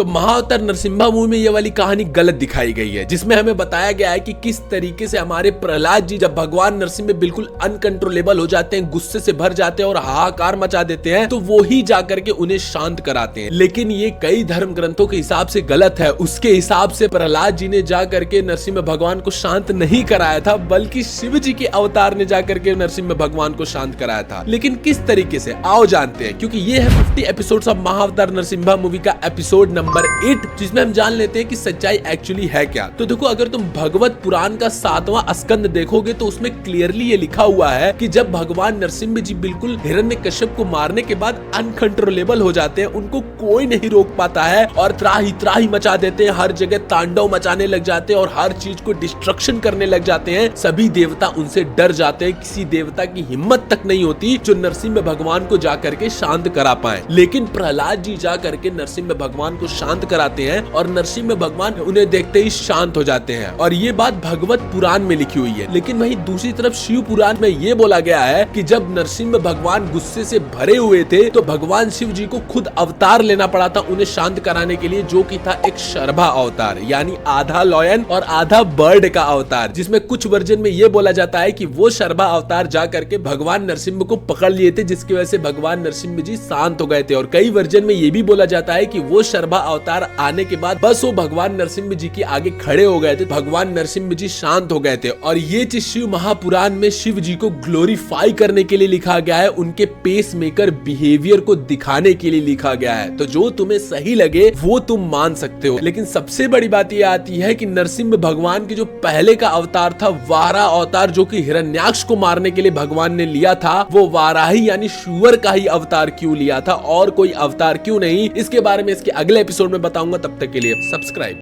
तो महाअवतार नरसिम्हा मूवी में ये वाली कहानी गलत दिखाई गई है, जिसमें हमें बताया गया है कि किस तरीके से हमारे प्रहलाद जी जब भगवान नरसिम्हा बिल्कुल अनकंट्रोलेबल हो जाते हैं, गुस्से से भर जाते हैं और हाहाकार मचा देते हैं, तो वो ही जाकर के उन्हें शांत कराते हैं। लेकिन ये कई धर्म ग्रंथों के हिसाब से गलत है। उसके हिसाब से प्रहलाद जी ने जाकर के नरसिम्हा भगवान को शांत नहीं कराया था, बल्कि शिव जी के अवतार ने जाकर के नरसिम्हा भगवान को शांत कराया था। लेकिन किस तरीके से, आओ जानते हैं, क्योंकि ये है 50 एपिसोड्स ऑफ महाअवतार नरसिम्हा मूवी का एपिसोड नंबर 8, जिसमें हम जान लेते हैं कि सच्चाई एक्चुअली है क्या। तो देखो, अगर तुम भगवत पुराण का 7वां स्कंद देखोगे तो उसमें क्लियरली ये लिखा हुआ है कि जब भगवान नरसिम्हा जी बिल्कुल हिरण्यकश्यप को मारने के बाद अनकंट्रोलेबल हो जाते हैं, उनको कोई नहीं रोक पाता है और त्राही त्राही मचा देते हैं, हर जगह तांडव मचाने लग जाते हैं और हर चीज को डिस्ट्रक्शन करने लग जाते हैं। सभी देवता उनसे डर जाते हैं, किसी देवता की हिम्मत तक नहीं होती जो नरसिम्हा भगवान को जाकर के शांत करा पाए। लेकिन प्रहलाद जी जाकर के नरसिम्हा भगवान को शांत कराते हैं और नरसिम्हा भगवान उन्हें देखते ही शांत हो जाते हैं। और ये बात भगवत पुराण में लिखी हुई है। लेकिन वहीं दूसरी तरफ शिव पुराण में ये बोला गया है कि जब नरसिम्हा भगवान गुस्से से भरे हुए थे तो भगवान शिव जी को खुद अवतार लेना पड़ा था उन्हें शांत कराने के लिए, जो कि था एक शर्भा अवतार, यानी आधा लॉयन और आधा बर्ड का अवतार। जिसमें कुछ वर्जन में ये बोला जाता है कि वो शर्भा अवतार जाकर के भगवान नरसिम्हा को पकड़ लिए थे, जिसकी वजह से भगवान नरसिम्हा जी शांत हो गए थे। और कई वर्जन में ये भी बोला जाता है कि वो शर्भा अवतार आने के बाद बस वो भगवान नरसिम्हा जी के आगे खड़े हो गए थे, भगवान नरसिम्हा जी शांत हो गए थे। और ये चीज शिव महापुराण में शिव जी को ग्लोरीफाई करने के लिए लिखा गया है, उनके पेस मेकर बिहेवियर को दिखाने के लिए लिखा गया है। तो जो तुम्हें सही लगे वो तुम मान सकते हो। लेकिन सबसे बड़ी बात ये आती है कि नरसिम्हा भगवान के जो पहले का अवतार था, वाराह अवतार, जो कि हिरण्याक्ष को मारने के लिए भगवान ने लिया था, वो वाराही यानी शुअर का ही अवतार क्यों लिया था और कोई अवतार क्यों नहीं, इसके बारे में इसके अगले एपिसोड में बताऊंगा। तब तक के लिए सब्सक्राइब।